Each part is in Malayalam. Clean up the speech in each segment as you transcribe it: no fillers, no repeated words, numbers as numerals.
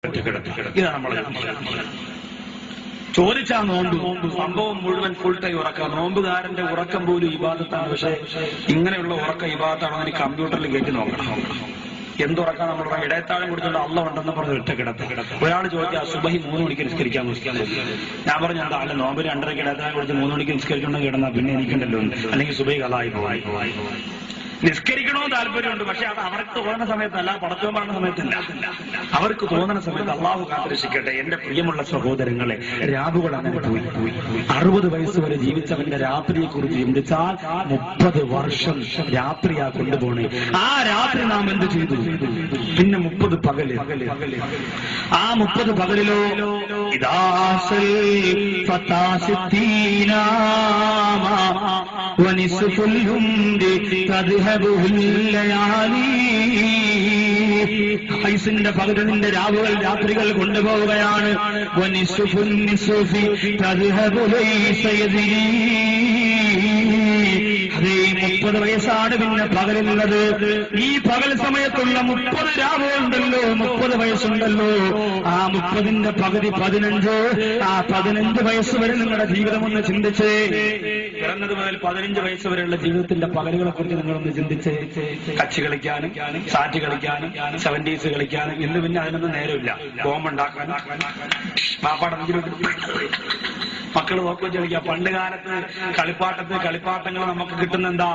ഇതാണ് നമ്മൾ ചോദിച്ചാ നോമ്പ് സംഭവം മുഴുവൻ ഫുൾ ടൈം ഉറക്കാം. നോമ്പുകാരന്റെ ഉറക്കം പോലും ഇബാദത്താണ്. പക്ഷെ ഇങ്ങനെയുള്ള ഉറക്കം ഇബാദത്താണോ എന്ന് കമ്പ്യൂട്ടറിൽ കയറ്റി നോക്കണം. എന്തുറക്കാം നമ്മൾ ഇടയത്താഴം കൊടുത്തിട്ട് അള്ള ഉണ്ടെന്ന് പറഞ്ഞ് ഒറ്റ കിടത്ത്. ഒരാൾ ചോദിച്ചാൽ സുബഹി 3 മണിക്ക് നിസ്കരിക്കാൻ ഞാൻ പറഞ്ഞു അല്ല നോമ്പ് 2:30 ഇടയത്താഴം കൊടുത്ത് 3 മണിക്ക് നിസ്കരിക്കണം കിടന്നാ പിന്നെ എനിക്കുണ്ടല്ലോ, അല്ലെങ്കിൽ സുബഹി കളായി പോയി. നിസ്കരിക്കണോ താല്പര്യമുണ്ട്, പക്ഷെ അത് അവർക്ക് തോന്നുന്ന സമയത്തല്ല, പടച്ചോൻ പറഞ്ഞ സമയത്തില്ല. അവർക്ക് തോന്നുന്ന സമയത്ത് അള്ളാഹു കാത്തിരക്ഷിക്കട്ടെ. എന്റെ പ്രിയമുള്ള സഹോദരങ്ങളെ, രാവുകൾ അങ്ങനെ പോയി 60 വയസ്സ് വരെ ജീവിച്ചവന്റെ രാത്രിയെ കുറിച്ച് ചിന്തിച്ചാൽ 30 വർഷം രാത്രിയാ കൊണ്ടുപോണേ. ആ രാത്രി നാം എന്ത് ചെയ്തു? പിന്നെ 30 പകല്. ആ 30 പകലിലോ ന്റെ പകലിന്റെ രാവുകൾ രാത്രികൾ കൊണ്ടുപോവുകയാണ്. 30 വയസ്സാണ് പിന്നെ പകലുള്ളത്. ഈ പകൽ സമയത്തുള്ള 30 രാവുണ്ടല്ലോ, 30 വയസ്സുണ്ടല്ലോ. ആ 30ന്റെ പകുതി 15. ആ 15 വയസ്സ് വരെ നിങ്ങളുടെ ജീവിതം ഒന്ന് ചിന്തിച്ച്, പിറന്നത് മുതൽ 15 വയസ്സ് വരെയുള്ള ജീവിതത്തിന്റെ പകലുകളെ കുറിച്ച് നിങ്ങളൊന്ന് ചിന്തിച്ച്. കച്ചി കളിക്കാനും സാറ്റ് കളിക്കാനും 70s കളിക്കാനും ഇന്ന് പിന്നെ അതിനൊന്നും നേരമില്ല. ബോംബുണ്ടാക്കാനും മക്കൾ നോക്കി കളിക്കാം. പണ്ട് കാലത്ത് കളിപ്പാട്ടങ്ങൾ നമുക്ക് കിട്ടുന്ന എന്താ?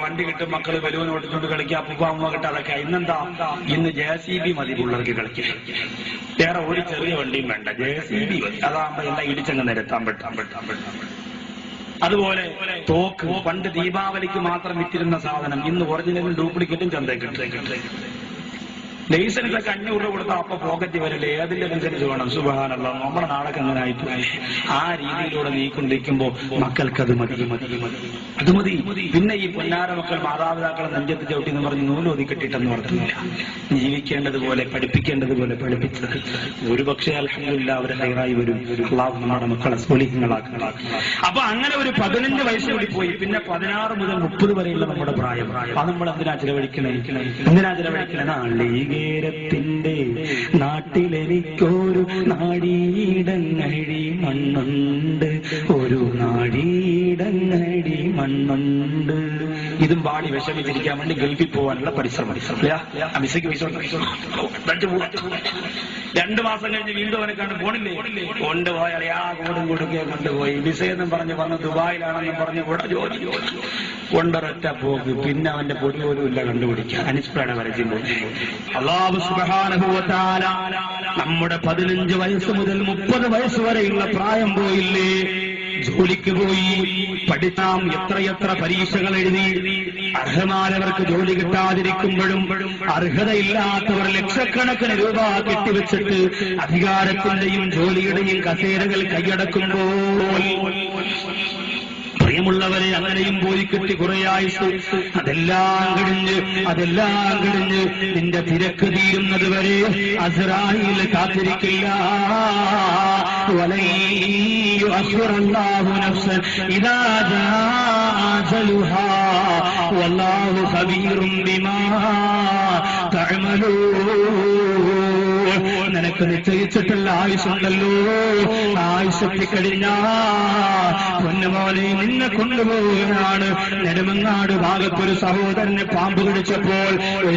വണ്ടി കിട്ടും, മക്കള് ബലൂൺ ഓടിച്ചുകൊണ്ട് കളിക്കുക, അപ്പൂപ്പ കിട്ടും, അതൊക്കെ. ഇന്നെന്താ? ഇന്ന് JCB മതി പിള്ളേർക്ക് കളിക്കുക. വേറെ ഒരു ചെറിയ വണ്ടിയും വേണ്ട, JCB മതി. അതാകുമ്പോ എല്ലാം ഇടിച്ചങ്ങ് നിരത്താൻ പറ്റാൻ. അതുപോലെ തോക്ക്, പണ്ട് ദീപാവലിക്ക് മാത്രം വിറ്റിരുന്ന സാധനം ഇന്ന് ഒറിജിനലും ഡ്യൂപ്ലിക്കേറ്റും ചന്തയ്ക്ക്. ലൈസൻസൊക്കെ 500 രൂപ കൊടുത്താൽ അപ്പൊ പോക്കറ്റ് വരില്ല. ഏതിന്റെ ലൈസൻസ് വേണം? സുബ്ഹാനല്ലാഹ്, നമ്മുടെ നാടൊക്കെ അങ്ങനെ ആയിപ്പോയി. ആ രീതിയിലൂടെ നീക്കൊണ്ടിരിക്കുമ്പോ മക്കൾക്കത് മതി. പിന്നെ ഈ പൊന്നാര മക്കൾ മാതാപിതാക്കളെ നെഞ്ചത്ത് ചവിട്ടി എന്ന് പറഞ്ഞ് നൂലൊതി കെട്ടിട്ടെന്ന് പറഞ്ഞില്ല. ജീവിക്കേണ്ടതുപോലെ പഠിപ്പിക്കേണ്ടതുപോലെ പഠിപ്പിച്ചത് ഒരുപക്ഷെ അൽഹംദുലില്ലാഹ് അവരെ ഹൈറായി വരും. അല്ലാഹു നമ്മുടെ മക്കളെ സ്വാലിഹീങ്ങളാക്കണം. അപ്പൊ അങ്ങനെ ഒരു 15 വയസ്സ് കൂടി പോയി. പിന്നെ 16 മുതൽ 30 വരെയുള്ള നമ്മുടെ പ്രായം. അത് നമ്മൾ എന്തിനാ ചിലവഴിക്കണേ? നാളികേരത്തിന്റെ നാട്ടിലെനിക്കൊരു നാടീടങ്ങഴി മണ്ണുണ്ട്, ഒരു നാടീടങ്ങഴി മണ്ണുണ്ട്. ഇതും പാടി വിഷമിച്ചിരിക്കാൻ വേണ്ടി ഗൾഫിൽ പോകാനുള്ള പരിശ്രമം. അമിസയ്ക്ക് 2 മാസം കഴിഞ്ഞ് വീണ്ടും അവനെ കണ്ട് പോണില്ലേ? കൊണ്ടുപോയാൽ ആ കൂടും കൊടുക്കുക കൊണ്ടുപോയി. വിസയെന്നും പറഞ്ഞ് വന്ന് ദുബായിലാണെന്നും പറഞ്ഞ് കൂടെ ജോലി കൊണ്ടൊരൊറ്റ പോക്ക്. പിന്നെ അവന്റെ പൊടി പോലും ഇല്ല കണ്ടുപിടിക്കാൻ. അനിസ്പ്രേണ വരച്ചില്ല. അല്ലാഹു സുബ്ഹാനഹു വ തആല നമ്മുടെ 15 വയസ്സ് മുതൽ 30 വയസ്സ് വരെയുള്ള പ്രായം പോയില്ലേ? ജോലിക്ക് പോയി പഠിക്കാം, എത്രയെത്ര പരീക്ഷകൾ എഴുതി. അർഹമായവർക്ക് ജോലി കിട്ടാതിരിക്കുമ്പോഴും അർഹതയില്ലാത്തവർ ലക്ഷക്കണക്കിന് രൂപ കെട്ടിവെച്ചിട്ട് അധികാരത്തിന്റെയും ജോലിയുടെയും കസേരകൾ കൈയടക്കുമ്പോൾ, പ്രിയമുള്ളവരെ, അങ്ങനെയും പോയി കിട്ടി കുറെ ആയുസ്. അതെല്ലാം കഴിഞ്ഞ് നിന്റെ തിരക്ക് തീരുന്നത് വരെ അസ്റായീൽ കാത്തിരിക്കില്ല. യുഅഖിറുല്ലാഹു നഫ്സൻ ഇദാ ജാഅ അജലുഹാ വല്ലാഹു ഖബീറും ബിമാ തഅമലൂൻ. നിനക്ക് നിശ്ചയിച്ചിട്ടുള്ള ആയുസുണ്ടല്ലോ, ആയുസെത്തിക്കഴിഞ്ഞാ പൊന്നുമോനെ നിന്നെ കൊണ്ടുപോവുകയാണ്. നെടുമങ്ങാട് ഭാഗത്തൊരു സഹോദരനെ പാമ്പ് കടിച്ചപ്പോൾ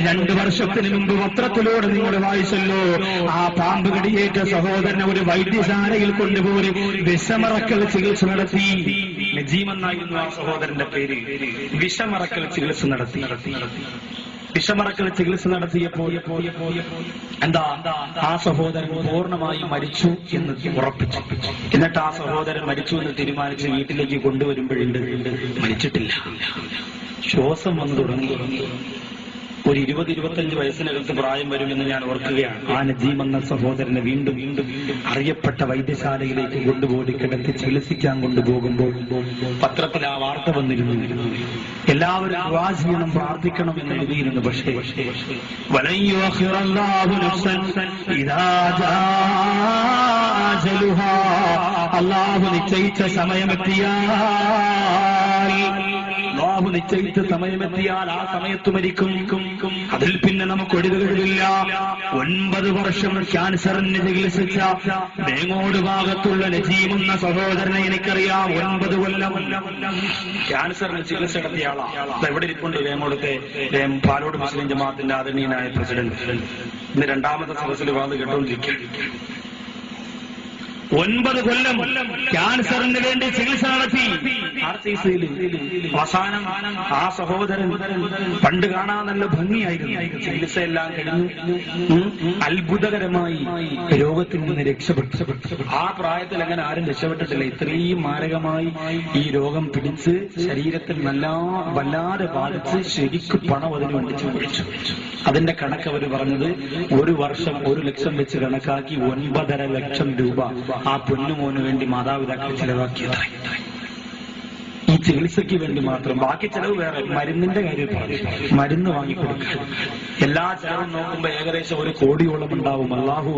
2 വർഷത്തിന് മുമ്പ് പത്രത്തിലൂടെ നിങ്ങൾ വായിച്ചല്ലോ. ആ പാമ്പ് കടിയേറ്റ സഹോദരനെ ഒരു വൈദ്യശാലയിൽ കൊണ്ടുപോയി വിഷമറക്കൽ ചികിത്സ നടത്തി. നജീമെന്നായിരുന്നു ആ സഹോദരന്റെ പേര്. വിഷമറക്കൽ ചികിത്സ നടത്തി. വിഷമറക്കൽ ചികിത്സ നടത്തിയപ്പോൾ എന്താ? ആ സഹോദരൻ പൂർണ്ണമായും മരിച്ചു എന്ന് ഉറപ്പിച്ചു. എന്നിട്ട് ആ സഹോദരൻ മരിച്ചു എന്ന് തീരുമാനിച്ച് വീട്ടിലേക്ക് കൊണ്ടുവരുമ്പോഴുണ്ട് മരിച്ചിട്ടില്ല. ശ്വാസം വന്നു തുടങ്ങി. ഒരു 20-25 വയസ്സിനകത്ത് പ്രായം വരുമെന്ന് ഞാൻ ഓർക്കുകയാണ്. ആ നജീം എന്ന സഹോദരനെ വീണ്ടും അറിയപ്പെട്ട വൈദ്യശാലയിലേക്ക് കൊണ്ടുപോയി കിടത്തി ചികിത്സിക്കാൻ കൊണ്ടുപോകുമ്പോൾ പത്രത്തിൽ ആ വാർത്ത വന്നിരുന്നു. എല്ലാവരും ദുആ ചെയ്യണം, പ്രാർത്ഥിക്കണം എന്ന് എഴുതിയിരുന്നു. പക്ഷേ വലൻ യുഅഖിറല്ലാഹു നഫ്സൻ ഇദാ ജാഅ അജലുഹാ, അല്ലാഹു നിശ്ചയിച്ച സമയമെത്തിയാൽ അല്ലാഹു നിശ്ചയിച്ച സമയമെത്തിയാൽ ആ സമയത്ത് മരിക്കും. അതിൽ പിന്നെ നമുക്ക് ഒഴിവുകളില്ല. 9 വർഷം ക്യാൻസറിന് ചികിത്സിച്ച വേങ്ങോട് ഭാഗത്തുള്ള നജീം എന്ന സഹോദരനെ എനിക്കറിയാം. 9 കൊല്ലം ക്യാൻസറിന് ചികിത്സ നടത്തിയ ആളാണ്. എവിടെ ഇരിപ്പുണ്ട് വേങ്ങോടത്തെ പാലോട് മുസ്ലിം ജമാഅത്തിന്റെ ആദരണീയനായ പ്രസിഡന്റ്. ഇന്ന് 2ാമത്തെ സദസ്സിൽ വാത് കേട്ടോണ്ടിരിക്കും. 9 കൊല്ലം ക്യാൻസറിന് വേണ്ടി ചികിത്സ നടത്തി RCCയിൽ. അവസാനം ആ സഹോദരൻ പണ്ട് കാണാൻ നല്ല ഭംഗിയായിരുന്നു. ചികിത്സയെല്ലാം കഴിഞ്ഞു അത്ഭുതകരമായി രോഗത്തിൽ നിന്ന് രക്ഷപ്പെട്ടു. ആ പ്രായത്തിൽ അങ്ങനെ ആരും രക്ഷപ്പെട്ടിട്ടില്ല. ഇത്രയും മാരകമായി ഈ രോഗം പിടിച്ച് ശരീരത്തിൽ വല്ലാതെ ബാധിച്ച് ശരിക്കും പണം അതിന് വേണ്ടി ചിലവഴിച്ചു. അതിന്റെ കണക്ക് അവർ പറഞ്ഞത് 1 വർഷം 1 ലക്ഷം വെച്ച് കണക്കാക്കി 9.5 ലക്ഷം രൂപ ആ പൊന്നുമോന് വേണ്ടി മാതാപിതാക്കൾ ചെലവാക്കിയതായി. ഈ ചികിത്സയ്ക്ക് വേണ്ടി മാത്രം. ബാക്കി ചെലവ് വേറെ. മരുന്നിന്റെ കാര്യം പറഞ്ഞു. മരുന്ന് വാങ്ങിക്കൊടുക്കാൻ എല്ലാ ചെലവും നോക്കുമ്പോ ഏകദേശം 1 കോടിയോളം ഉണ്ടാവും. അല്ലാഹു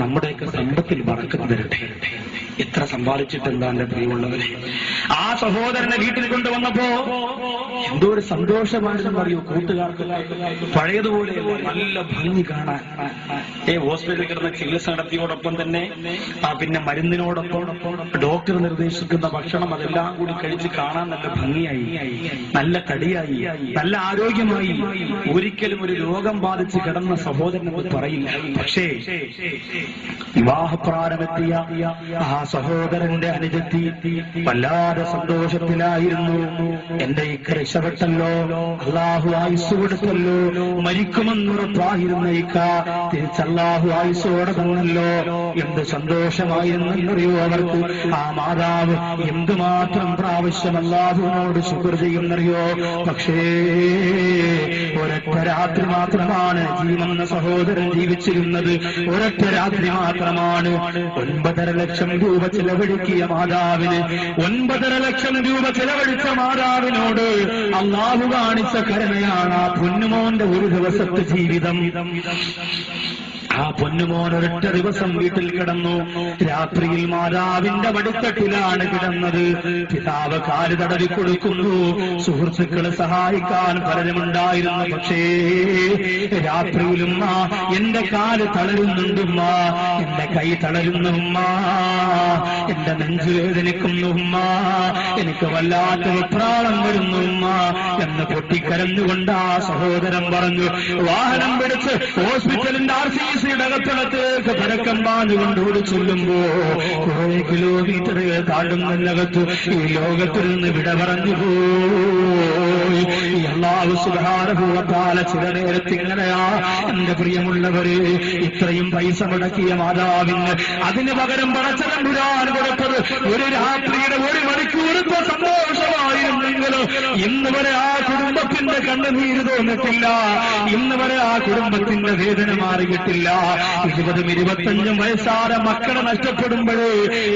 നമ്മുടെയൊക്കെ സമ്പത്തിൽ ബറക്കത്ത് തരട്ടെ. എത്ര സമ്പാദിച്ചിട്ട് എന്താ എന്റെ പ്രിയമുള്ളവരെ. ആ സഹോദരനെ വീട്ടിൽ കൊണ്ടുവന്നപ്പോ എന്തോ ഒരു സന്തോഷമാണെന്ന് പറയൂ. കൂട്ടുകാർക്ക് പഴയതുപോലെ നല്ല ഭംഗി കാണാൻ. ഹോസ്പിറ്റലിൽ കിടന്ന ചികിത്സ നടത്തിയോടൊപ്പം തന്നെ പിന്നെ മരുന്നിനോടൊപ്പം ഡോക്ടർ നിർദ്ദേശിക്കുന്ന ഭക്ഷണം അതെല്ലാം കൂടി കഴിച്ച് കാണാൻ നല്ല ഭംഗിയായി, നല്ല തടിയായി, നല്ല ആരോഗ്യമായി. ഒരിക്കലും ഒരു രോഗം ബാധിച്ച് കിടന്ന സഹോദരനെന്ന് പറയില്ല. പക്ഷേ വിവാഹപ്രാരംഭെത്തിയ ആ സഹോദരന്റെ അനുജത്തി വല്ലാതെ സന്തോഷത്തിലായിരുന്നു. എന്റെ ഇക്ക രക്ഷപ്പെട്ടല്ലോ, അല്ലാഹു ആയുസ് കൊടുത്തല്ലോ, മരിക്കുമെന്നുറപ്പായിരുന്ന ഇക്ക തിരിച്ചല്ലാഹു ആയുസോടെ തന്നല്ലോ. എന്ത് സന്തോഷമായിരുന്നറിയോ അവർക്ക്. ആ മാതാവ് എന്തുമാത്രം പ്രാവശ്യം അല്ലാഹുവിനോട് ശുക്ർ ചെയ്യുന്നറിയോ. പക്ഷേ ഒരൊറ്റ രാത്രി മാത്രമാണ് ജീവനെന്ന സഹോദരൻ ജീവിച്ചിരുന്നത്. ഒരൊറ്റ രാത്രി മാത്രമാണ്. 9.5 ലക്ഷം രൂപ ചെലവഴിക്കിയ മാതാവിന്, 9.5 ലക്ഷം രൂപ ചെലവഴിച്ച മാതാവിനോട് അല്ലാഹു കാണിച്ച കരുണയാണ് ആ പൊന്നുമോന്റെ 1 ദിവസത്തെ ജീവിതം. ആ പൊന്നുമോൻ ഒരൊറ്റ ദിവസം വീട്ടിൽ കിടന്നു. രാത്രിയിൽ മാതാവിന്റെ മടിത്തട്ടിലാണ് കിടന്നത്. പിതാവ് കാല് തടവി കൊടുക്കുന്നു. സുഹൃത്തുക്കളെ സഹായിക്കാൻ പലരുമുണ്ടായിരുന്നു. പക്ഷേ രാത്രിയിലും എന്റെ കാല് തളരുന്നുണ്ടുമ്മ, എന്റെ കൈ തളരുന്നുമ്മ, എന്റെ നെഞ്ചു വേദനിക്കുന്നുമ്മ, എനിക്ക് വല്ലാത്ത വിപ്രാളം വരുന്നുമ്മ എന്ന് പൊട്ടിക്കരഞ്ഞുകൊണ്ട് ആ സഹോദരൻ പറഞ്ഞു. വാഹനം പിടിച്ച് ഹോസ്പിറ്റലിന്റെ RCC അകത്തളത്തേക്ക് പരക്കം പാഞ്ഞുകൊണ്ട് ഓടി ചെല്ലുമ്പോ കുറെ കിലോമീറ്ററുകൾ താണ്ടുന്നതിനകത്ത് ഈ ലോകത്തിൽ നിന്ന് വിട പറഞ്ഞു പോയി. അല്ലാഹു സുബ്ഹാനഹു വ തആല ചില നേരത്ത് ഇങ്ങനെയാ എന്റെ പ്രിയമുള്ളവരെ. ഇത്രയും പൈസ മുടക്കിയ മാതാവിന് അതിന് പകരം പടച്ചതമ്പുരാൻ കൊടുത്തത് 1 രാത്രിയുടെ 1 മണിക്കൂറത്തെ സന്തോഷമായിരുന്നെങ്കിൽ ഇന്ന് വരെ ആ കുടുംബത്തിന്റെ കണ്ണുനീര് തോന്നിട്ടില്ല. ഇന്ന് വരെ ആ കുടുംബത്തിന്റെ വേദന മാറിയിട്ടില്ല. 20-25 വയസ്സായ മക്കളെ നഷ്ടപ്പെടുമ്പോഴേ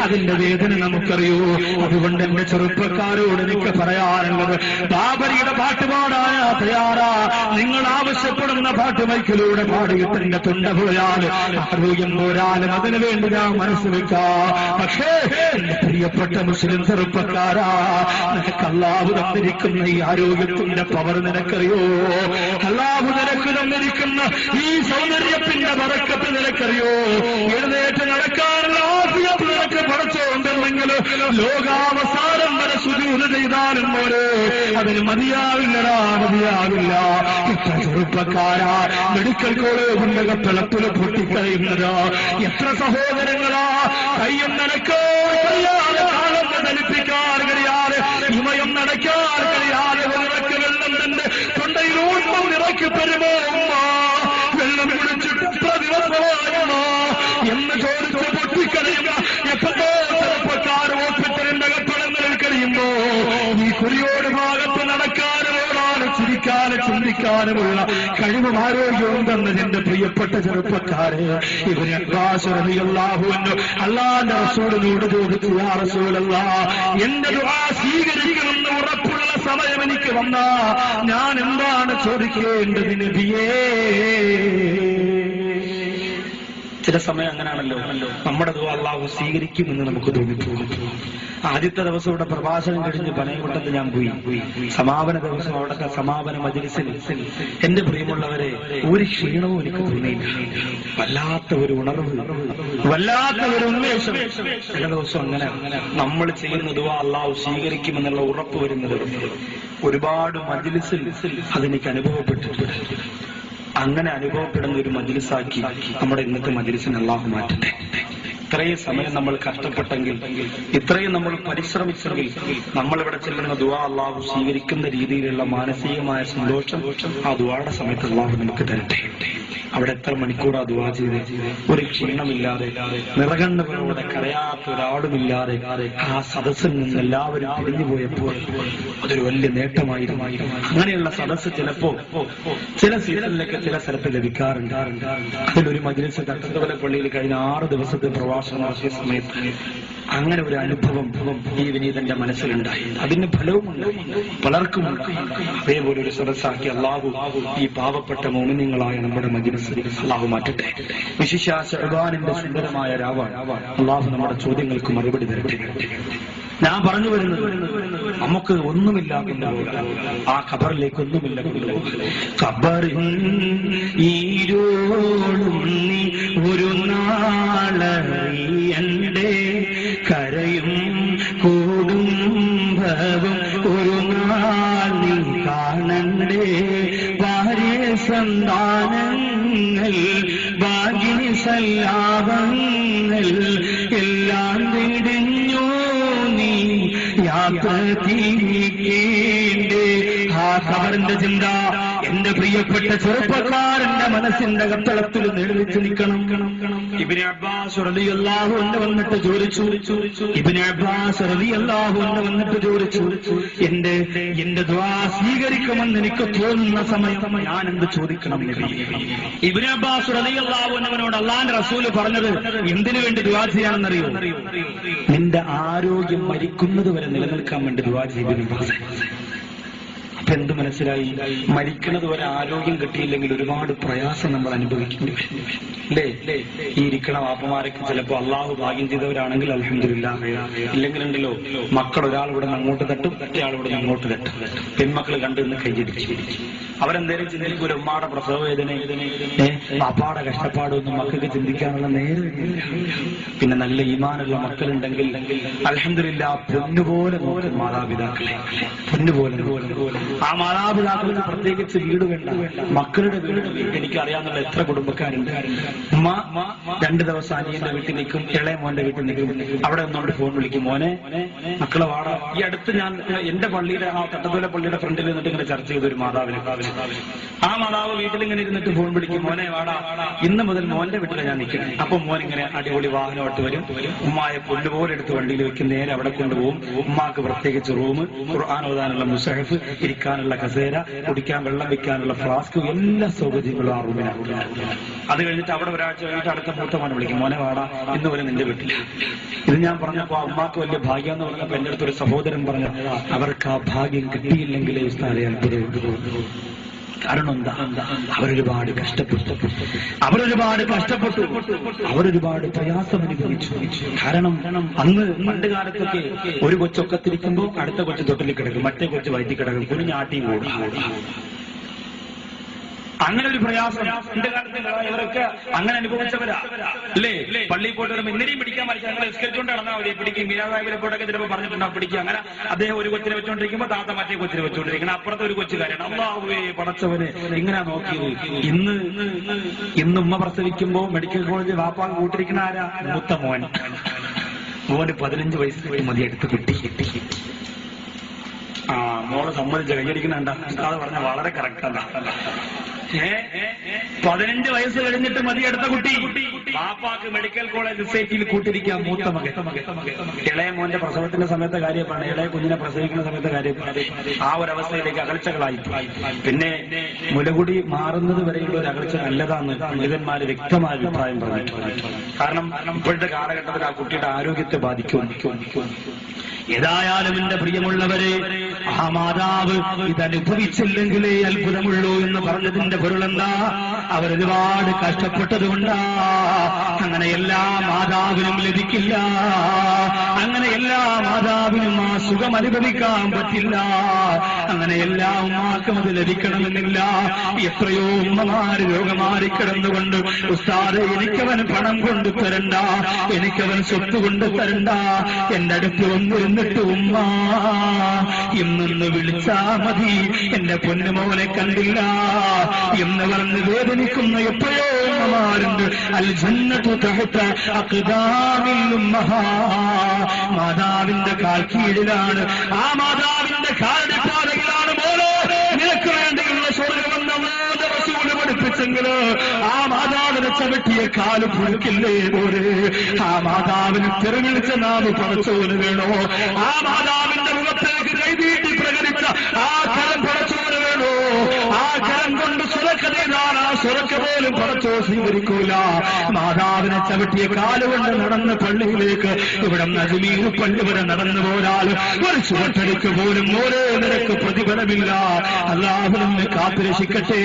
അതിന്റെ വേദന നമുക്കറിയൂ. അതുകൊണ്ട് എന്റെ ചെറുപ്പക്കാരോട് എനിക്ക് പറയാനുള്ളത്, ബാബരിയുടെ പാട്ട് പാടാൻ തയ്യാറാ. നിങ്ങൾ ആവശ്യപ്പെടുന്ന പാട്ട് മൈക്കിലൂടെ പാടിയിട്ട് എന്റെ തൊണ്ട പോയാലും ആരോഗ്യം പോരാലും അതിനു വേണ്ടി ഞാൻ മനസ്സ് വെക്കാം. പക്ഷേ എന്റെ പ്രിയപ്പെട്ട മുസ്ലിം ചെറുപ്പക്കാരാ, നിനക്ക് അല്ലാഹു തന്നിരിക്കുന്ന ഈ ആരോഗ്യത്തിന്റെ പവർ നിനക്കറിയോ? അല്ലാഹു നിനക്ക് തന്നിരിക്കുന്ന ഈ സൗന്ദര്യത്തിന്റെ ബറക്കത്ത് നിനക്കറിയോ? എഴുന്നേറ്റ് നടക്കാനുള്ള ആഫിയത്ത് നിനക്ക് പടച്ചോണ്ടെങ്കിൽ ലോകാവസാനം വരെ സുജൂദ് ചെയ്താലും പോലെ അതിന് മതിയാവില്ലടാ, മതിയാവില്ല. എത്ര ചെറുപ്പക്കാരാ മെഡിക്കൽ കോളേജിന്റെ കത്തളത്തില് പൊട്ടിക്കഴിയുന്നതാ. എത്ര സഹോദരങ്ങളാ കയ്യം നടക്കോ കഴിയാതെ, കാലം ധരിപ്പിക്കാൻ കഴിയാതെ, ഇമയം നടക്കാൻ കഴിയാതെ നിറക്ക് വെള്ളം തന്നെ തൊണ്ടയിലോട്ടം നിറയ്ക്ക് തരുമോ വെള്ളം കുടിച്ചിട്ട് എത്ര ദിവസമാകുമോ എന്ന് ചോദിച്ച് പൊട്ടിക്കറിയുക. എത്രയോ ചെറുപ്പക്കാർ ഹോസ്പിറ്റലിന്റെ കത്തളങ്ങളിൽ കഴിയുമ്പോ ഈ കുരിയോട് ഭാഗത്ത് നടക്കാനും ഓടാനും ചിരിക്കാനും ചിന്തിക്കാനുമുള്ള കഴിവും ആരോഗ്യവും തന്ന എന്റെ പ്രിയപ്പെട്ട ചെറുപ്പക്കാരെ, ഇവര് അല്ലാഹുവിനു അല്ലാഹുവിന്റെ റസൂലിനോട് ചോദിച്ചു, യാ റസൂലല്ലാഹ്, എന്റെ ദുആ സ്വീകരിക്കുമെന്ന് ഉറപ്പുള്ള സമയം എനിക്ക് വന്നാ ഞാൻ എന്താണ് ചോദിക്കേണ്ടത് നബിയേ? ചില സമയം അങ്ങനെയാണല്ലോ, നമ്മുടെ ദുആ അല്ലാഹു സ്വീകരിക്കുമെന്ന് നമുക്ക് തോന്നിപ്പോകും. ആദ്യത്തെ ദിവസം ഇവിടെ പ്രഭാഷണം കഴിഞ്ഞ് പനയമുട്ടത്ത് ഞാൻ പോയി. സമാപന ദിവസം അവിടുത്തെ സമാപന മജ്‌ലിസിൽ എന്റെ പ്രിയമുള്ളവരെ ഒരു ക്ഷീണവും എനിക്ക് തോന്നിയില്ല. വല്ലാത്ത ഒരു ഉണർവ്, വല്ലാത്ത ഒരു ഉന്മേഷം. ചില ദിവസം അങ്ങനെ നമ്മൾ ചെയ്യുന്ന ദുആ അല്ലാഹു സ്വീകരിക്കുമെന്നുള്ള ഉറപ്പ് വരുന്നത് ഒരുപാട് മജ്‌ലിസിൽ അതെനിക്ക് അനുഭവപ്പെട്ടിട്ടുണ്ട്. അങ്ങനെ അനുഭവപ്പെടുന്ന ഒരു മജ്‌ലിസാക്കി നമ്മുടെ ഇന്നത്തെ മജ്‌ലിസിനെ അല്ലാഹു മാറ്റട്ടെ. ഇത്രയും സമയം നമ്മൾ കഷ്ടപ്പെട്ടെങ്കിൽ, ഇത്രയും നമ്മൾ പരിശ്രമിച്ചെങ്കിൽ, നമ്മളിവിടെ ചെല്ലുന്ന ദുആ അല്ലാഹു സ്വീകരിക്കുന്ന രീതിയിലുള്ള മാനസികമായ സന്തോഷം ആ ദുആയുടെ സമയത്ത് അല്ലാഹു നമുക്ക് തരട്ടെ. അവിടെ എത്ര മണിക്കൂറാ ദുആ ചെയ്ത്, ഒരു ക്ഷീണമില്ലാതെ, നിറകണ്ണുകളോടെ, കരയാത്ത ഒരാളുമില്ലാതെ ആ സദസ്സിൽ നിന്ന് എല്ലാവരും പിരിഞ്ഞു പോയപ്പോൾ അതൊരു വലിയ നേട്ടമായിരുന്നു. അങ്ങനെയുള്ള സദസ്സ് ചിലപ്പോ ചില സീസണിലേക്ക് ചില സ്ഥലത്ത് ലഭിക്കാറുണ്ട്. അതിലൊരു മജ്‌ലിസ് തട്ടത്തുവല പള്ളിയിൽ കഴിഞ്ഞ 6 ദിവസത്തെ പ്രവാസം നടത്തിയ സമയത്ത് അങ്ങനെ ഒരു അനുഭവം ഈ വിനീതന്റെ മനസ്സിലുണ്ടായി. അതിന് ഫലവുമുണ്ട്, പലർക്കുമുണ്ട്. അതേപോലെ ഒരു സദസ്സാക്കി അല്ലാഹു ഈ പാവപ്പെട്ട മോമിനിങ്ങളായ നമ്മുടെ മജ്‌ലിസ് അല്ലാഹു മാറ്റട്ടെ. വിശിഷ്യ ശഅബാനിന്റെ സുന്ദരമായ രാവാണ്. അല്ലാഹു നമ്മുടെ ചോദ്യങ്ങൾക്ക് മറുപടി തരട്ടെ. ഞാൻ പറഞ്ഞു വരുന്നത്, നമുക്ക് ഒന്നുമില്ല കൊണ്ടുപോകുക, ആ ഖബറിലേക്ക് ഒന്നുമില്ല കൊണ്ടുപോകുക. ഖബറിൻ ഈരോളും നീ ഒരു നാളറിയണ്ടേ, കരയും കുടുംബവും ഒരു നാൾ നീ കാണണ്ടേ, ഭാര്യ സന്താനങ്ങൾ ഭാഗ്യ സല്ലാപങ്ങൾ എല്ലാം വിടിഞ്ഞു നീ യാത്ര തിരിക്കേണ്ടേ. ആ ഖബറിന്റെ ചിന്ത എന്റെ പ്രിയപ്പെട്ട ചെറുപ്പക്കാരന്റെ മനസ്സിന്റെ കത്തളത്തിൽ നിഴലിച്ചു നിൽക്കണം. ഇബ്നു അബ്ബാസ് റളിയല്ലാഹു അൻഹു വന്നിട്ട് ചോദിച്ചു, ഇബ്നു അബ്ബാസ് റളിയല്ലാഹു അൻഹു വന്നിട്ട് ചോദിച്ചു, എന്റെ ദുആ സ്വീകരിക്കുമെന്ന് എനിക്ക് തോന്നുന്ന സമയം ഞാൻ എന്ത് ചോദിക്കണം? ഇബ്നു അബ്ബാസ് റളിയല്ലാഹു അൻഹുവിനോട് അല്ലാഹുവിന്റെ റസൂൽ പറഞ്ഞത് എന്തിനു വേണ്ടി ദുആ ചെയ്യാനെന്നറിയോ? നിന്റെ ആരോഗ്യം മരിക്കുന്നത് വരെ നിലനിൽക്കാൻ വേണ്ടി ദുആ ചെയ്യുന്നു. അപ്പൊ എന്ത് മനസ്സിലായി? മരിക്കുന്നത് വരെ ആരോഗ്യം കിട്ടിയില്ലെങ്കിൽ ഒരുപാട് പ്രയാസം നമ്മൾ അനുഭവിക്കേണ്ടി വരും, അല്ലേ? ഈ ഇരിക്കണ വാപ്പമാരൊക്കെ ചിലപ്പോ അള്ളാഹു ഭാഗ്യം ചെയ്തവരാണെങ്കിൽ അൽഹംദുലില്ലാഹ്, ഇല്ലെങ്കിലുണ്ടല്ലോ മക്കൾ ഒരാൾ ഇവിടെ നിന്ന് അങ്ങോട്ട് തട്ടും, മറ്റേയാൾ ഇവിടെ നിന്ന് അങ്ങോട്ട് തട്ടും, പെൺമക്കൾ കണ്ടുനിന്ന് കൈയടിച്ചു. അവരെന്തേലും ചിന്തിക്കും, ഒരു ഉമ്മാടെ പ്രസവ വേദന, പാപ്പാടെ കഷ്ടപ്പാടൊന്നും മക്കൾക്ക് ചിന്തിക്കാനുള്ള നേരമില്ല. പിന്നെ നല്ല ഈമാനുള്ള മക്കളുണ്ടെങ്കിൽ അൽഹംദുലില്ലാഹ് പൊന്നുപോലെ നോക്കും മാതാപിതാക്കളെ, പൊന്നുപോലെ. ആ മാതാപിതാക്കൾക്ക് പ്രത്യേകിച്ച് വീട് വേണ്ട, മക്കളുടെ വീട്. എനിക്കറിയാവുന്ന എത്ര കുടുംബക്കാരുണ്ട്, ഉമ്മ 2 ദിവസം അനിയന്റെ വീട്ടിൽ നിൽക്കും, ഇളയ മോന്റെ വീട്ടിൽ നിൽക്കും, അവിടെ ഒന്നുകൊണ്ട് ഫോൺ വിളിക്കും, മോനെ മക്കളെ വാടാ. ഈ അടുത്ത് ഞാൻ എന്റെ പള്ളിയുടെ ആ തട്ടത്തോല പള്ളിയുടെ ഫ്രണ്ടിൽ നിന്നിട്ട് ഇങ്ങനെ ചർച്ച ചെയ്ത ഒരു മാതാവിനെ, ആ മാതാവ് വീട്ടിൽ ഇങ്ങനെ ഇരുന്നിട്ട് ഫോൺ വിളിക്കും, മോനെ വാടാ, ഇന്ന് മുതൽ മോന്റെ വീട്ടിൽ ഞാൻ നിൽക്കണം. അപ്പൊ മോൻ ഇങ്ങനെ അടിപൊളി വാഹനമായിട്ട് വരും, ഉമ്മായെ പൊന്നുപോലെ എടുത്ത് വണ്ടിയിൽ വെക്കും, നേരെ അവിടെ കൊണ്ടുപോകും. ഉമ്മാക്ക് പ്രത്യേകിച്ച് റൂം, ഖുർആൻ ഓതാനുള്ള മുസഹഫ്, ഇരിക്കാനുള്ള കസേര, കുടിക്കാൻ വെള്ളം വെക്കാനുള്ള ഫ്ലാസ്ക്, എല്ലാ സൗകര്യങ്ങളും ആ റൂമിലാണ്. അത് കഴിഞ്ഞിട്ട് അവിടെ ഒരാഴ്ച കഴിഞ്ഞിട്ട് അടുത്ത മൂത്തമാനെ വിളിക്കും, മോനെ വാടാ, ഇന്ന് വരെ നിന്റെ വീട്ടിൽ. ഇത് ഞാൻ പറഞ്ഞപ്പോ ഉമ്മാക്ക് വലിയ ഭാഗ്യം എന്ന് പറഞ്ഞപ്പോ എന്റെ അടുത്തൊരു സഹോദരൻ പറഞ്ഞു, അവർക്ക് ആ ഭാഗ്യം കിട്ടിയില്ലെങ്കിലേ ഉസ്താദേ അത്ഭുതമുണ്ട്. കാരണം എന്താ? അവരൊരുപാട് കഷ്ടപ്പെട്ടു, അവരൊരുപാട് പ്രയാസം അനുഭവിച്ചു. കാരണം അന്ന് പണ്ട് കാലത്തൊക്കെ ഒരു കൊച്ചൊക്കത്തിരിക്കുമ്പോ അടുത്ത കൊച്ചു തൊട്ടിൽ കിടക്കും, മറ്റേ കൊച്ചു വയറ്റി കിടക്കും, കുഞ്ഞാട്ടിയും കൂടും. അങ്ങനെ ഒരു പ്രയാസം എന്റെ കാലത്ത് ഇവരൊക്കെ അങ്ങനെ അനുഭവിച്ചവരാ, അല്ലേ? പള്ളിയിൽ പോയിട്ട് വരുമ്പോൾ ഇന്നലെയും പിടിക്കാൻ മരിച്ചു, ഞങ്ങൾ എസ്കരിച്ചുകൊണ്ട് നടന്നാൽ അവരെ പിടിക്കും. മീനാസാഹിബിനെ പോയിട്ടൊക്കെ ചിലപ്പോൾ പറഞ്ഞിട്ടുണ്ടാവും പിടിക്കുക. അങ്ങനെ അദ്ദേഹം ഒരു കൊച്ചിനെ വെച്ചോണ്ടിരിക്കുമ്പോൾ താത്ത മറ്റേ കൊച്ചിനെ വെച്ചോണ്ടിരിക്കണം, അപ്പുറത്തെ ഒരു കൊച്ചുകാരാണ്. അല്ലാഹുവേ പടച്ചവന് ഇങ്ങനെ നോക്കിയത്. ഇന്ന് ഉമ്മ പ്രസവിക്കുമ്പോ മെഡിക്കൽ കോളേജിൽ വാപ്പാൻ കൂട്ടിരിക്കണ ആരാ? മൂത്ത മോന് 15 വയസ്സ് മതി അടുത്ത് കുട്ടി. ആ മോളെ സമ്മതിച്ച കൈയടിക്കുന്നുണ്ട, അത് പറഞ്ഞ വളരെ കറക്റ്റാണ്. 15 വയസ്സ് കഴിഞ്ഞിട്ട് മതി അടുത്ത കുട്ടി. പാപ്പാക്ക് മെഡിക്കൽ കോളേജ് സൊസൈറ്റിയിൽ കൂട്ടിരിക്കാം മൂത്ത മകൻ. ഇളയ മോന്റെ പ്രസവത്തിന്റെ സമയത്തെ കാര്യം പറഞ്ഞ, ഇളയ കുഞ്ഞിനെ പ്രസവിക്കുന്ന സമയത്തെ കാര്യം, ആ ഒരു അവസ്ഥയിലേക്ക് അകൽച്ചകളായി. പിന്നെ മുലകുടി മാറുന്നത് വരെയുള്ള ഒരു അകൽച്ച നല്ലതാന്ന് പണ്ഡിതന്മാര് വ്യക്തമായ അഭിപ്രായം പറഞ്ഞിട്ടുണ്ട്. കാരണം ഇപ്പോഴത്തെ കാലഘട്ടത്തിൽ ആ കുട്ടിയുടെ ആരോഗ്യത്തെ ബാധിക്കും. ഏതായാലും എന്റെ പ്രിയമുള്ളവരെ, ആ മാതാവ് ഇതനുഭവിച്ചില്ലെങ്കിലേ അത്ഭുതമുള്ളൂ എന്ന് പറഞ്ഞതിന്റെ പൊരുളെന്താ? അവരൊരുപാട് കഷ്ടപ്പെട്ടതുകൊണ്ടാ അങ്ങനെ എല്ലാ മാതാവിനും ലഭിക്കില്ല, അങ്ങനെ എല്ലാ മാതാവിനും ആ സുഖം അനുഭവിക്കാൻ പറ്റില്ല, അങ്ങനെ എല്ലാ ഉമ്മാക്കും അത് ലഭിക്കണമെന്നില്ല. എത്രയോ ഉമ്മമാര് രോഗമാറി കിടന്നുകൊണ്ട് ഉസ്താദ് എനിക്കവൻ പണം കൊണ്ടു തരണ്ട, എനിക്കവൻ സ്വത്ത് കൊണ്ട് തരണ്ട, എന്റെ അടുത്ത് വന്നിരുന്നിട്ട് ഉമ്മ ഇന്നൊന്ന് വിളിച്ചാ മതി, എന്റെ പൊന്നുമോനെ കണ്ടില്ല എന്ന് പറഞ്ഞ് വേദനിക്കുന്ന എത്രയോ ഉമ്മമാരുണ്ട്. അൽ ജന്നത്തു തഹ്ത അഖ്ദാമിൽ ഉമ്മഹാ, മാതാവിന്റെ കാൽ കീഴിലാണ്, ആ മാതാവിന്റെ കാൽപ്പാതയിലാണ് മോളെ നിനക്ക് വേണ്ടിയുള്ള സ്വർഗ്ഗമെന്ന റസൂൽ പഠിപ്പിച്ചെങ്കില് ആ മാതാവിനെ ചവിട്ടിയ കാല് പുഴുക്കില്ലേ പോലെ, ആ മാതാവിന് തെരുവിളിച്ച നാവ് പടച്ചോന് വേണോ, ആ മാതാവിന്റെ മുഖത്തേക്ക് കൈതീട്ടി പ്രകടിച്ച ആ കരം പടച്ചോന് വേണോ, ആ കരം കൊണ്ട് സുരക്ഷതാണ്, ആ സുരക്ഷ പോലും പടച്ചോ സ്വീകരിക്കൂല. മാതാവിനെ ചവിട്ടിയ കാലുകൊണ്ട് നടന്ന് പള്ളിയിലേക്ക് ഇവിടെ അജ്മീർ പള്ളി വരെ നടന്നു പോരാൽ ഒരു ചുവട്ടടിക്ക് പോലും ഓരോ നിരക്ക് പ്രതിഫലമില്ല. അല്ലാഹു നമ്മെ കാത്തുരക്ഷിക്കട്ടെ.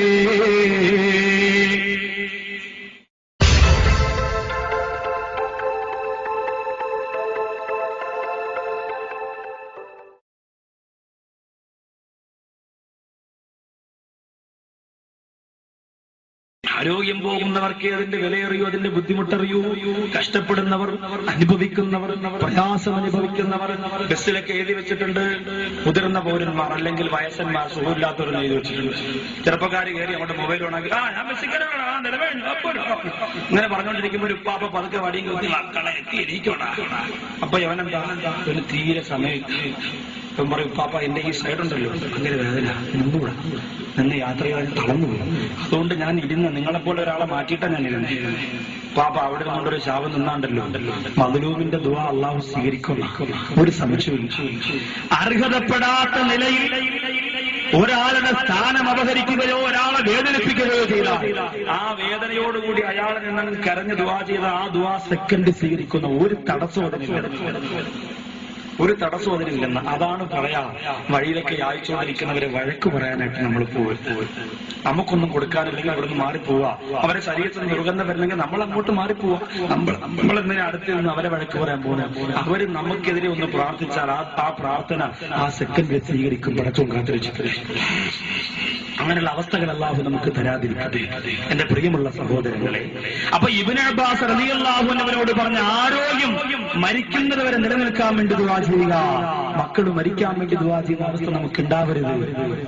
ആരോഗ്യം പോകുന്നവർക്ക് അതിന്റെ വിലയറിയൂ, അതിന്റെ ബുദ്ധിമുട്ടറിയൂ. കഷ്ടപ്പെടുന്നവർ, അനുഭവിക്കുന്നവർ, പ്രയാസം അനുഭവിക്കുന്നവർ. ബസ്സിലൊക്കെ എഴുതി വെച്ചിട്ടുണ്ട് മുതിർന്ന പൗരന്മാർ അല്ലെങ്കിൽ വയസ്സന്മാർ, സുഖമില്ലാത്തവരെന്ന് എഴുതി വെച്ചിട്ടുണ്ട്. ചെറുപ്പക്കാർ കയറി അങ്ങോട്ട് മൊബൈൽ ഓണാക്കി ഇങ്ങനെ പറഞ്ഞുകൊണ്ടിരിക്കുമ്പോൾ ഒരു ഉപ്പാപ്പ പതുക്കെ വടിയും കുത്തി മക്കളെ ഇരിക്കോടാ. അപ്പൊ യവനെന്താ ഒരു തീരെ സമയം ഇപ്പം പറയും ഉപ്പാപ്പ എന്റെ ഈ സൈഡുണ്ടല്ലോ ഭയങ്കര വേദന, നിന്നുകൂടാ, നിന്ന് യാത്ര ചെയ്യാൻ തളർന്നു പോകും, അതുകൊണ്ട് ഞാൻ ഇരുന്ന് നിങ്ങളെപ്പോലെ ഒരാളെ മാറ്റിയിട്ടാണ് ഞാൻ ഇരുന്നത്. പാപ്പ അവിടെ നിന്നൊരു ശാപം നിന്നാണ്ടല്ലോ, മദ്ലൂമിന്റെ ദുആ അള്ളാഹു സ്വീകരിക്കുന്ന ഒരു സംശയവും. അർഹതപ്പെടാത്ത നിലയിൽ ഒരാളുടെ സ്ഥാനം അപഹരിക്കുകയോ ഒരാളെ വേദനിപ്പിക്കുകയോ ചെയ്താൽ ആ വേദനയോടുകൂടി അയാളെ നിന്ന് കരഞ്ഞ് ദുആ ചെയ്ത ആ ദുആ സെക്കൻഡ് സ്വീകരിക്കുന്ന ഒരു തടസ്സവും അതിനില്ലെന്ന്. അതാണ് പറയാ വഴിയിലൊക്കെ അയച്ചുകൊണ്ടിരിക്കുന്നവരെ വഴക്ക് പറയാനായിട്ട് നമ്മൾ പോകും. നമുക്കൊന്നും കൊടുക്കാനില്ലെങ്കിൽ അവിടുന്ന് മാറിപ്പോവാ, അവരെ ശരീരത്തിൽ ദുർഗന്ധം വരണമെങ്കിൽ നമ്മൾ അങ്ങോട്ട് മാറിപ്പോവാ. നമ്മൾ എന്തിനാ അടുത്ത് നിന്ന് അവരെ വഴക്ക് പറയാൻ പോകുന്നത്? അവര് നമുക്കെതിരെ ഒന്ന് പ്രാർത്ഥിച്ചാൽ ആ പ്രാർത്ഥന ആ സെക്കൻഡ് സ്വീകരിക്കും. പടച്ചോൻ കാത്തുരക്ഷിക്കട്ടെ. അങ്ങനെയുള്ള അവസ്ഥകൾ അല്ലാഹു നമുക്ക് തരാതിരിക്കട്ടെ. എന്റെ പ്രിയമുള്ള സഹോദരങ്ങളെ, അപ്പൊ ഇബ്നു അബ്ബാസ് റളിയല്ലാഹു അൻഹുവിനോട് പറഞ്ഞ ആരോഗ്യം മരിക്കുന്നത് വരെ നിലനിൽക്കാൻ വേണ്ടി ദുആ ചെയ്യുക. മക്കൾ മരിക്കാൻ വേണ്ടി ദുആ ചെയ്യുന്ന അവസ്ഥ നമുക്ക് ഉണ്ടാവരുത്.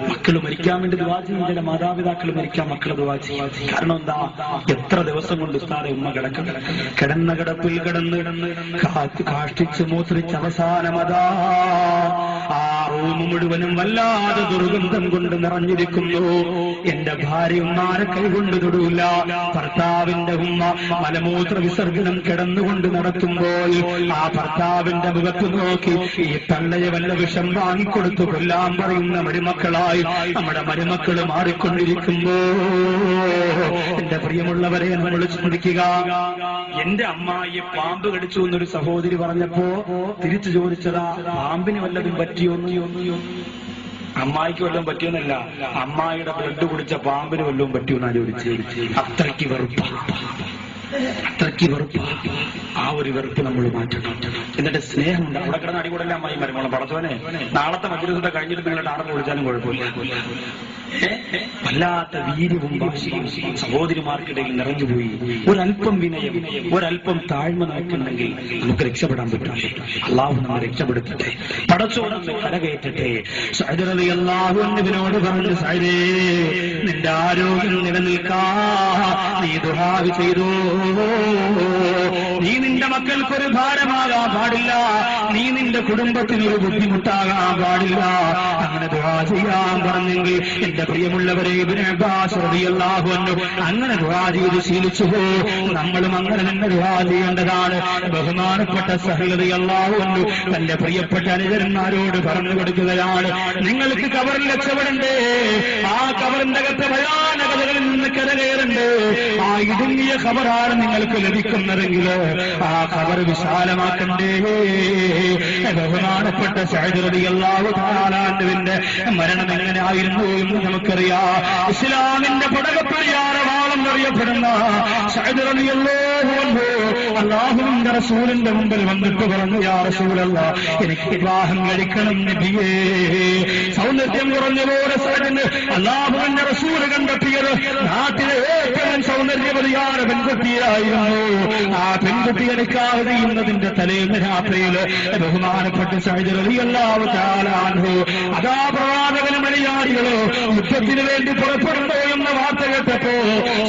മക്കൾ മരിക്കാൻ വേണ്ടി ദുആ ചെയ്യും, ചില മാതാപിതാക്കൾ മരിക്കാൻ മക്കളെ ദുആ ചെയ്യും. കാരണം എന്താ, എത്ര ദിവസം കൊണ്ട് ഉസ്താദെ ഉമ്മ കിടന്ന കിടപ്പിൽ കിടന്ന് കാഷ്ടിച്ച് മൂത്രിച്ച് അവസാനമതാ ആ റൂം മുഴുവനും വല്ലാതെ ദുർഗന്ധം കൊണ്ട് നിറഞ്ഞിരിക്കുന്നു. എന്റെ ഭാര്യ ഉമ്മാനെ കൈകൊണ്ട് തൊടൂല. ഭർത്താവിന്റെ ഉമ്മ മലമൂത്ര വിസർജനം കിടന്നുകൊണ്ട് നടത്തുമ്പോൾ ആ ഭർത്താവിന്റെ മുഖത്ത് നോക്കി ഈ തള്ളയെ വല്ല വിഷം വാങ്ങിക്കൊടുത്തു കൊല്ലാൻ പറയുന്ന മരുമക്കളായി നമ്മുടെ മരുമക്കൾ മാറിക്കൊണ്ടിരിക്കുമ്പോ എന്റെ പ്രിയമുള്ളവരെ നമ്മൾ ചിന്തിക്കുക. എന്റെ അമ്മായി പാമ്പ് കടിച്ചു എന്നൊരു സഹോദരി പറഞ്ഞപ്പോ തിരിച്ചു ചോദിച്ചതാ, പാമ്പിന് വല്ലതും പറ്റിയോന്ന്? അമ്മായിക്ക് വല്ലതും പറ്റിയെന്നല്ല, അമ്മായിയുടെ ബ്ലഡ് കുടിച്ച പാമ്പിന് വല്ലതും പറ്റിയെന്നാ ചോദിച്ചു. അത്രയ്ക്ക് വെറുപ്പ്. ആ ഒരു വെറുപ്പ് നമ്മൾ മാറ്റണം. എന്നിട്ട് സ്നേഹമുണ്ട്. അവിടെ കിടന്ന് അടികൂടല്ല അമ്മായി മരുമോളെ പടച്ചോനെ, നാളത്തെ മജ്‌ലിസ് കഴിഞ്ഞിട്ട് നിങ്ങളുടെ ആടെ വിളിച്ചാലും കുഴപ്പമില്ല. വല്ലാത്ത വീര്യവും വാശിയും സഹോദരിമാർക്കിടയിൽ നിറഞ്ഞുപോയി. ഒരല്പം വിനയം, ഒരല്പം താഴ്മ നോക്കുന്നുണ്ടെങ്കിൽ നമുക്ക് രക്ഷപ്പെടാൻ പറ്റും. അള്ളാഹു നമ്മെ രക്ഷപ്പെടുത്തട്ടെ, പടച്ചോനെ കരകയറ്റട്ടെ. സഅദ് റളിയല്ലാഹു അൻഹുവിനോട് പറഞ്ഞു, സഅദേ നിന്റെ ആരോഗ്യം നിലനിൽക്കാ നീ ദുആ ചെയ്തോ. നീ നിന്റെ മക്കൾക്കൊരു ഭാരമാകാൻ പാടില്ല, നീ നിന്റെ കുടുംബത്തിനൊരു ബുദ്ധിമുട്ടാകാൻ പാടില്ല. അങ്ങനെ ദുആ ചെയ്യാൻ പറഞ്ഞെങ്കിൽ എന്റെ പ്രിയമുള്ളവരെ, ഇബ്നു അബ്ബാസ് റളിയല്ലാഹു അൻഹു അങ്ങനെ ദുആ ചെയ്ത് ശീലിച്ചു. നമ്മളും അങ്ങനെ തന്നെ ദുആ ചെയ്യേണ്ടതാണ്. ബഹുമാനപ്പെട്ട സഹൽ റളിയല്ലാഹു അൻഹു തന്റെ പ്രിയപ്പെട്ട അനുചരന്മാരോട് പറഞ്ഞു കൊടുക്കുകയാണ്, നിങ്ങൾക്ക് കബറിൽ രക്ഷപ്പെടണ്ടേ, ആ കബറിന്റെ അകത്തെ ഭയാനകതകളിൽ നിന്ന് കരകയറണ്ടേ, ആ ഇടുങ്ങിയ ഖബറാണ് നിങ്ങൾക്ക് ലഭിക്കുന്നതെങ്കിൽ ആ ഖബർ വിശാലമാക്കണ്ടേ. ബഹുമാനപ്പെട്ട സഅദ് റളിയല്ലാഹു തആല അൻഹുവിന്റെ മരണം എങ്ങനെയായിരുന്നു എന്ന് നമുക്കറിയാം. ഇസ്ലാമിന്റെ പടകപ്പടിയാറ വാളം എന്നറിയപ്പെടുന്ന സഅദ് റളിയല്ലാഹു അൻഹു അല്ലാഹുവിന്റെ റസൂലിന്റെ മുമ്പിൽ വന്നിട്ട് പറഞ്ഞു, യാ റസൂലല്ലാഹ്, എനിക്ക് വിവാഹം കഴിക്കണം നബിയേ. സൗന്ദര്യം കുറഞ്ഞപോലെ സൈദിന് അല്ലാഹുവിന്റെ റസൂല് കണ്ടെത്തിയത് നാട്ടിലെ ഏറ്റവും സൗന്ദര്യവതിയായ പെൺകുട്ടിയായിരുന്നു. ആ പെൺകുട്ടി നിക്കാഹ് ചെയ്യുന്നതിന്റെ തലേന്ന് രാത്രിയിൽ ബഹുമാനപ്പെട്ട സഅദ് റളിയല്ലാഹു തആല അൻഹു അതാ പ്രവാചകനും അനുയായികളോ യുദ്ധത്തിന് വേണ്ടി പുറപ്പെടുന്നു എന്ന വാർത്ത കേട്ടപ്പോ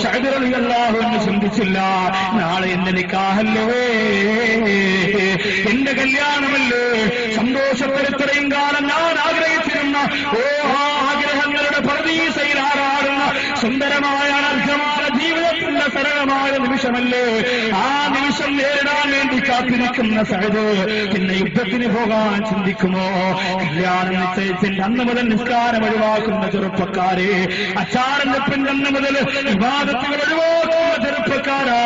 സഅദ് റളിയല്ലാഹു അൻഹു ചിന്തിച്ചില്ല, നാളെ എന്റെ നിക്കാഹല്ലേ, എന്റെ കല്യാണമല്ലേ, സന്തോഷത്തിൽ ഇത്രയും കാലം ഞാൻ ആഗ്രഹിച്ചിരുന്ന ആഗ്രഹങ്ങളുടെ പർദീസയിൽ ആറാടുന്ന സുന്ദരമായ അനർഘമായ ജീവിതത്തിന്റെ സരളമായ നിമിഷമല്ലേ, ആ നിമിഷം നേരിടാൻ വേണ്ടി കാത്തിരിക്കുന്ന സഅദ് പിന്നെ യുദ്ധത്തിന് പോകാൻ ചിന്തിക്കുമോ? കല്യാണ നിശ്ചയത്തിന്റെ അന്ന് മുതൽ നിസ്കാരം ഒഴിവാക്കുന്ന ചെറുപ്പക്കാരെ, അച്ചാറിന്റെ അന്ന് മുതൽ വിവാദത്തുകൾ ഒഴിവാക്കുന്ന ചെറുപ്പക്കാരാ,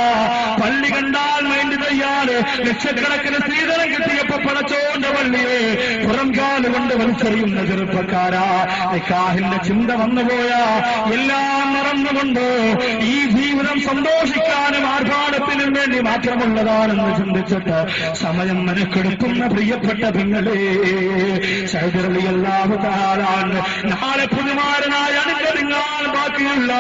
പള്ളി കണ്ടാൽ വേണ്ടി തയ്യാറ് ലക്ഷക്കണക്കിന് സ്ത്രീധനം കിട്ടിയപ്പോ പടച്ചോന്റെ പള്ളിയെ പുറംകാല് കൊണ്ട് വലിച്ചെറിയുന്ന ചെറുപ്പക്കാരാ, നിക്കാഹിന്റെ ചിന്ത വന്നുപോയാ എല്ലാം മറന്നുകൊണ്ട് ഈ ജീവിതം സന്തോഷിക്കാനും ആർഭാടത്തിനും വേണ്ടി മാത്രമുള്ളതാണെന്ന് ചിന്തിച്ചിട്ട് സമയം മെനക്കെടുക്കുന്ന പ്രിയപ്പെട്ട പെങ്ങളെ, സഅദ് റളിയല്ലാഹു തആല അൻഹു നാളെ പുതുമാരനായ അണിഞ്ഞൊരുങ്ങാൻ ബാക്കിയുള്ള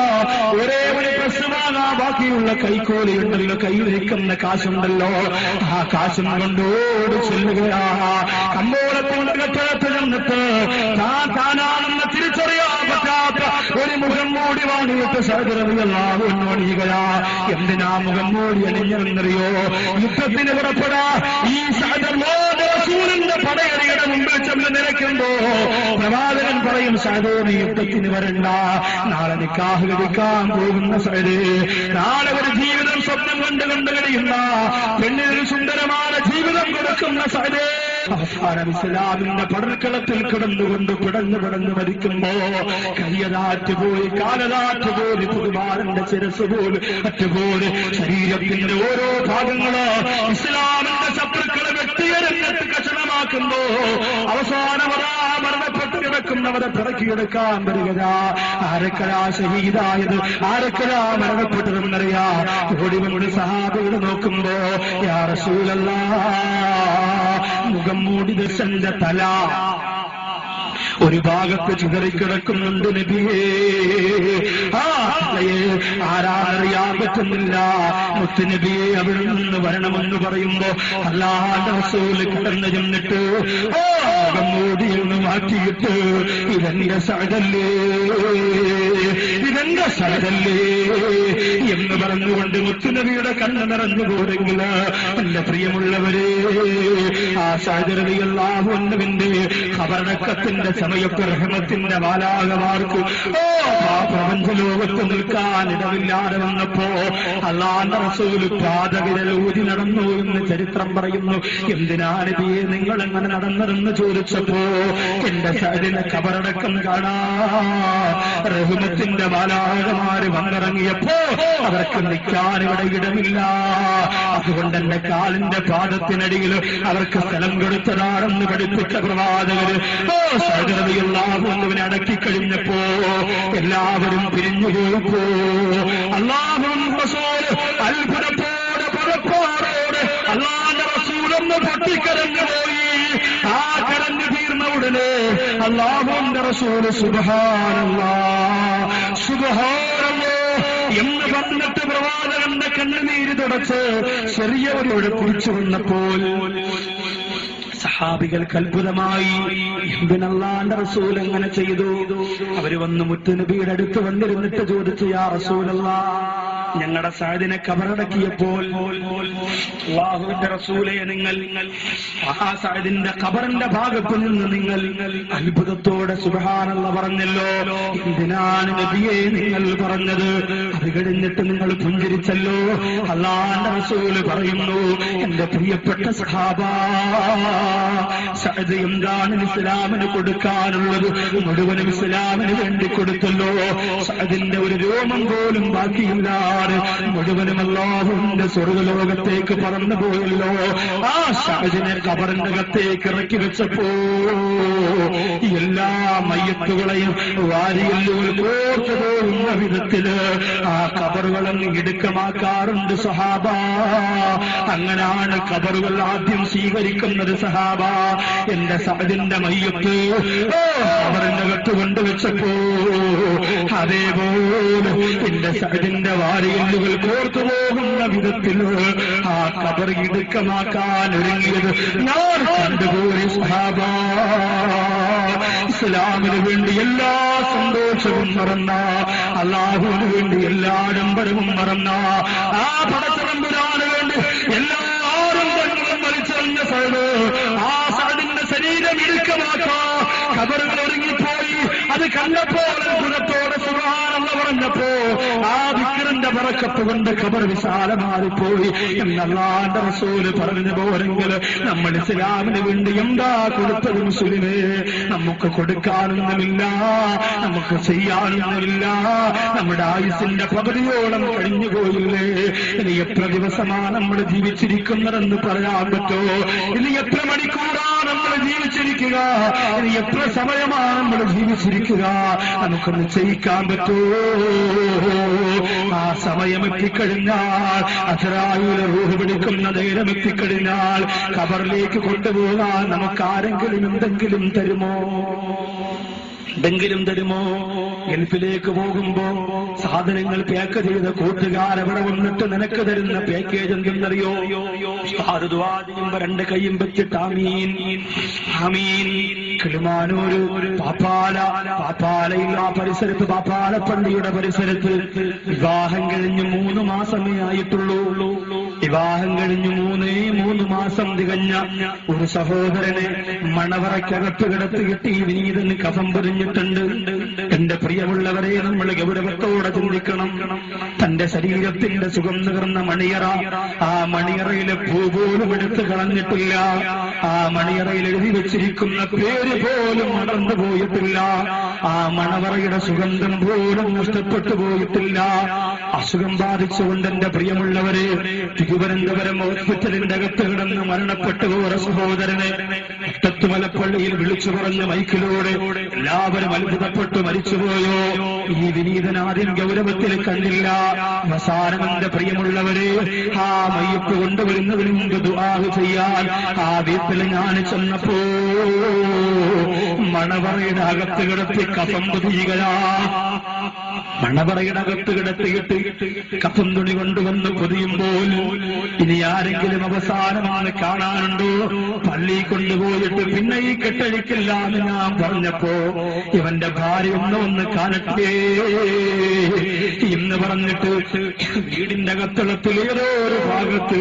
ഒരേ ഒരു പ്രശ്നമാണ്, ബാക്കിയുള്ള കൈക്കോലി ഉണ്ടല്ലോ, കയ്യിലിരിക്കുന്ന കാശുണ്ടല്ലോ, ആ കാശും കൊണ്ടോട് ചെല്ലുകയാ. കമ്പോളത്തിന്റെ കെട്ടകത്ത് ചെന്നിട്ട് താനാണെന്ന് തിരിച്ചറിയാൻ പറ്റാത്ത ഒരു മുഖം മൂടി വാങ്ങിയിട്ട് സഅദ് റളിയല്ലാഹു അൻഹു അണിയുകയാ. എന്തിനാ മുഖം മൂടി അണിഞ്ഞെന്നറിയോ? യുദ്ധത്തിന് പുറപ്പെടാ ഈ സഅദ് അല്ലാഹുവിന്റെ റസൂലിന്റെ പടയണിയുടെ മുമ്പിൽ ചെന്ന് നിലയ്ക്കുമ്പോ പ്രവാചകൻ പറയും, സഅദേ നീ യുദ്ധത്തിന് വരണ്ട, നാളെ നിക്കാഹ് കഴിക്കാൻ പോകുന്ന സഅദേ, നാളെ ഒരു ജീവിതം സ്വപ്നം കണ്ടു കഴിയുന്ന പെണ്ണിനൊരു സുന്ദരമായ ജീവിതം കൊടുക്കുന്ന സഅദേ, അവസാനം ഇസ്ലാമിന്റെ പടർക്കളത്തിൽ കിടന്നുകൊണ്ട് പിടഞ്ഞു മരിക്കുമ്പോ കയ്യതാറ്റുപോയി, കാലതാറ്റുപോയി, പുതുമാരന്റെ ശിരസ് പോലും അറ്റുപോലെ ശരീരത്തിന്റെ ഓരോ ഭാഗങ്ങള് ഇസ്ലാമിന്റെ ശത്രുക്കളെ വ്യക്തിയരങ്ങത്ത് കഷണമാക്കുമ്പോ അവസാനമതാ മരണപ്പെട്ട് കിടക്കുന്നവരെ പിറക്കിയെടുക്കാൻ വരികയാ. ആരക്കലാ ഷഹീദായത്, ആരക്കലാ മരണപ്പെട്ടതെന്നറിയാ. ഓടിവന്റെ സഹാബികൾ നോക്കുമ്പോ യാ റസൂലല്ലാഹ്, മുഖം മൂടി ദർശന്റെ തല ഒരു ഭാഗത്ത് ചിതറിക്കിടക്കുന്നുണ്ട് നബിയേ. ആ തലയെ ആരാറിയാൻ പറ്റുന്നില്ല. മുത്തുനബിയെ അവിടെ നിന്ന് വരണമെന്ന് പറയുമ്പോ അല്ലാഹുവിന്റെ റസൂല് കടന്നു ചെന്നിട്ട് മുഖം മൂടിയൊന്ന് മാറ്റിയിട്ട് ഇതെന്റെ സഅദല്ലേ, ഇതെന്റെ സഅദല്ലേ എന്ന് പറഞ്ഞുകൊണ്ട് മുത്തുനബിയുടെ കണ്ണ് നിറഞ്ഞു പോരെങ്കിൽ എന്റെ പ്രിയമുള്ളവരെ, ആ സഅദ് റളിയല്ലാഹു അൻഹുവിന്റെ ഖബറടക്കത്തിന്റെ സമയത്ത് റഹ്മത്തിന്റെ മാലാഖമാർക്ക് പ്രപഞ്ച ലോകത്ത് നിൽക്കാൻ ഇടമില്ലാതെ വന്നപ്പോ അല്ലാഹുവിന്റെ റസൂൽ പാദവിരൽ ഊതി നടന്നു എന്ന് ചരിത്രം പറയുന്നു. എന്തിനാ നബിയെ നിങ്ങൾ എങ്ങനെ നടന്നതെന്ന് ചോദിച്ചപ്പോ എന്റെ സഅദിനെ ഖബറടക്കം കാണാ റഹ്മത്തിന്റെ മാലാഖമാര് വന്നിറങ്ങിയപ്പോ അവർക്ക് നിൽക്കാൻ ഇവിടെ ഇടമില്ല. അതുകൊണ്ട് എന്റെ കാലിന്റെ പാദത്തിനടിയിൽ അവർക്ക് സ്ഥലം കൊടുത്തതാണെന്ന് പഠിപ്പിച്ച പ്രവാചകര് സഅദ് റളിയല്ലാഹു അൻഹുവിനെ അടക്കിക്കഴിഞ്ഞപ്പോ എല്ലാവരും പിരിഞ്ഞു പോയപ്പോ അല്ലാഹുവിന്റെ റസൂൽ അത്ഭുതത്തോടെ പുറപ്പാടോടെ അല്ലാഹുവിന്റെ റസൂലൊന്ന് പൊട്ടിക്കരഞ്ഞു പോയി. ആ കരഞ്ഞു തീർന്ന ഉടനെ അല്ലാഹുവിന്റെ റസൂൽ സുബ്ഹാനല്ലാഹ് സുബ്ഹാനല്ലാഹ് എന്ന് പറഞ്ഞിട്ട് പ്രവാചകന്റെ കണ്ണുനീര് തുടച്ച് ചെറിയവരോട് കുറിച്ചു വന്നപ്പോൾ സഹാബികൾക്ക് അത്ഭുതമായി. എന്തിനല്ലാന്റെ റസൂൽ എങ്ങനെ ചെയ്തു? അവര് വന്ന് മുത്തുനബിയുടെ അടുത്ത് വന്നിരുന്നിട്ട് ചോദിച്ചു, യാ റസൂലല്ലാഹ്, ഞങ്ങളുടെ സഅദിനെ ഖബറടക്കിയപ്പോൾ അല്ലാഹുവിന്റെ റസൂലേ, നിങ്ങൾ ആ സഅദിന്റെ ഖബറിന്റെ ഭാഗത്ത് നിന്ന് നിങ്ങൾ അത്ഭുതത്തോടെ സുബ്ഹാനല്ലാഹ് പറഞ്ഞല്ലോ. എന്തിനാണ് നബിയെ നിങ്ങൾ പറഞ്ഞത്? അത് കഴിഞ്ഞിട്ട് നിങ്ങൾ പുഞ്ചിരിച്ചല്ലോ. അല്ലാഹുവിന്റെ റസൂല് പറയുന്നു, എന്റെ പ്രിയപ്പെട്ട സഹാബാ, സഅദ് എന്താണ് ഇസ്ലാമിന് കൊടുക്കാനുള്ളത്? മുഴുവനും ഇസ്ലാമിന് വേണ്ടി കൊടുത്തല്ലോ. സഅദിന്റെ ഒരു രോമം പോലും ബാക്കിയില്ലാതെ മുഴുവനും അല്ലാഹുവിന്റെ സ്വർഗ്ഗലോകത്തേക്ക് പറന്നു പോയല്ലോ. ആ സഅദിനെ ഖബറിന്റെ അകത്തേക്ക് ഇറക്കി വെച്ചപ്പോ എല്ലാ മയ്യത്തുകളെയും വാരിയല്ലുകൾ കോർത്തു പോകുന്ന വിധത്തില് ആ ഖബറുകളങ്ങ് ഇടുക്കമാക്കാറുണ്ട് സഹാബ. അങ്ങനെയാണ് ഖബറുകൾ ആദ്യം സ്വീകരിക്കുന്നത് സഹാബ. എന്റെ സഅദിന്റെ മയ്യത്ത് ഖബറിന്റെ അകത്ത് കൊണ്ടുവച്ചപ്പോ അതേപോലെ എന്റെ സഅദിന്റെ വാരിയല്ലുകൾ കോർത്തു പോകുന്ന വിധത്തിൽ ആ ഖബർ ഇടുക്കമാക്കാൻ ഒരുങ്ങിയത് ഞാൻ കണ്ടുപോയി സഹാബ. ഇസ്ലാമിന് വേണ്ടി എല്ലാ സന്തോഷവും മറന്ന, അല്ലാഹുവിന് വേണ്ടി എല്ലാ ആഡംബരവും മറന്ന, ആ പടച്ചതമ്പുരാന് വേണ്ടി എല്ലാവരും തങ്ങളും വലിച്ചെറിഞ്ഞ സഅദ്, ആ സഅദിന്റെ ശരീരം ഇടുക്കമാക്കാ ഖബറുകൾ ഒരുങ്ങിപ്പോയി. അത് കണ്ടപ്പോൾ അത്ഭുതത്തോടെ സുബ്ഹാനല്ലാഹ് പറഞ്ഞപ്പോ ആ ദിക്റിന്റെ ബറക്കത്ത് കൊണ്ട് ഖബർ വിശാലമാറിപ്പോയി എന്ന് അല്ലാഹുവിന്റെ റസൂല് പറഞ്ഞു പോരെങ്കിൽ നമ്മൾ ഇസ്ലാമിന് വേണ്ടി എന്താ കൊടുത്തത് മുസ്ലിമേ? നമുക്ക് കൊടുക്കാനൊന്നുമില്ല, നമുക്ക് ചെയ്യാനൊന്നുമില്ല. നമ്മുടെ ആയുസിന്റെ പകുതിയോളം കഴിഞ്ഞുപോയില്ലേ? ഇനി എത്ര ദിവസമാണ് നമ്മൾ ജീവിച്ചിരിക്കുന്നതെന്ന് പറയാൻ പറ്റുമോ? ഇനി എത്ര മണിക്കൂറാണ് നമ്മൾ ജീവിച്ചിരിക്കുക? ഇനി എത്ര സമയമാണ് നമ്മൾ ജീവിച്ചിരിക്കുക? നമുക്കൊന്ന് ചെയ്യിക്കാൻ പറ്റുമോ? ആ സമയം എത്തിക്കഴിഞ്ഞാൽ, അസ്റായീൽ റൂഹ് പിടിക്കുന്ന നേരം എത്തിക്കഴിഞ്ഞാൽ ഖബറിലേക്ക് കൊണ്ടുപോകാൻ നമുക്ക് ആരെങ്കിലും എന്തെങ്കിലും തരുമോ? എന്തെങ്കിലും തരുമോ? ഗൾഫിലേക്ക് പോകുമ്പോ സാധനങ്ങൾ പാക്ക് ചെയ്ത കൂട്ടുകാരവിടെ വന്നിട്ട് നിനക്ക് തരുന്ന പാക്കേജ് എന്തെന്നറിയോ? ദുആ ചെയ്യുമ്പോ രണ്ട് കൈയും വെച്ചിട്ട് ആമീൻ ആമീൻ. കിളിമാനൂര് പാപ്പാലയിൽ ആ പരിസരത്ത്, പാപ്പാലപ്പള്ളിയുടെ പരിസരത്ത് വിവാഹം കഴിഞ്ഞ് 3 മാസമേ ആയിട്ടുള്ളൂ. വിവാഹം കഴിഞ്ഞ് 3 മാസം തികഞ്ഞ ഒരു സഹോദരനെ മണവറയ്ക്കകത്ത് കിടത്തിയിട്ട് ഈ വിനീതന് കഫം പൊരിഞ്ഞിട്ടുണ്ട്. എന്റെ പ്രിയമുള്ളവരെ, നമ്മൾ ഗൗരവത്തോടെ ചിന്തിക്കണം. തന്റെ ശരീരത്തിന്റെ സുഖം നികർന്ന മണിയറ, ആ മണിയറയിലെ പൂ പോലും എടുത്തു കളഞ്ഞിട്ടില്ല. ആ മണിയറയിൽ എഴുതി വെച്ചിരിക്കുന്ന പേര് പോലും മറന്നു പോയിട്ടില്ല. ആ മണവറയുടെ സുഗന്ധം പോലും നഷ്ടപ്പെട്ടു പോയിട്ടില്ല. അസുഖം ബാധിച്ചുകൊണ്ട് എന്റെ പ്രിയമുള്ളവരെ തിരുവനന്തപുരം ഹോസ്പിറ്റലിന്റെ അകത്ത് കിടന്ന് മരണപ്പെട്ടു പോയ സഹോദരനെ തത്തുമലപ്പള്ളിയിൽ വിളിച്ചു പറഞ്ഞ മൈക്കിലൂടെ എല്ലാവരും അത്ഭുതപ്പെട്ടു മരിച്ചുപോയോ? ഈ വിനീതൻ ആദ്യം ഗൗരവത്തിൽ കണ്ടില്ല. അവസാനം എന്റെ പ്രിയമുള്ളവരെ ആ മയ്യത്ത് കൊണ്ടുവരുന്നതിന് മുമ്പ് ദുആ ചെയ്യാൻ ആ വീട്ടിൽ ഞാൻ ചെന്നപ്പോ മണവറയുടെ അകത്ത് കിടത്തി കഫം പൊതിയുകയാ. മണവറയുടെ അകത്ത് കിടത്തിയിട്ട് കഫം തുണി കൊണ്ടുവന്ന് പൊതിയുമ്പോൾ ഇനി ആരെങ്കിലും അവസാനമാണ് കാണാനുണ്ടോ? പള്ളി കൊണ്ടുപോയിട്ട് പിന്നെ ഈ കെട്ടഴിക്കില്ല എന്ന് ഞാൻ പറഞ്ഞപ്പോ ഇവന്റെ ഭാര്യ ഒന്ന് കാണട്ടെ എന്ന് പറഞ്ഞിട്ട് വീടിന്റെ അകത്തളത്തിൽ ഏതോ ഒരു ഭാഗത്ത്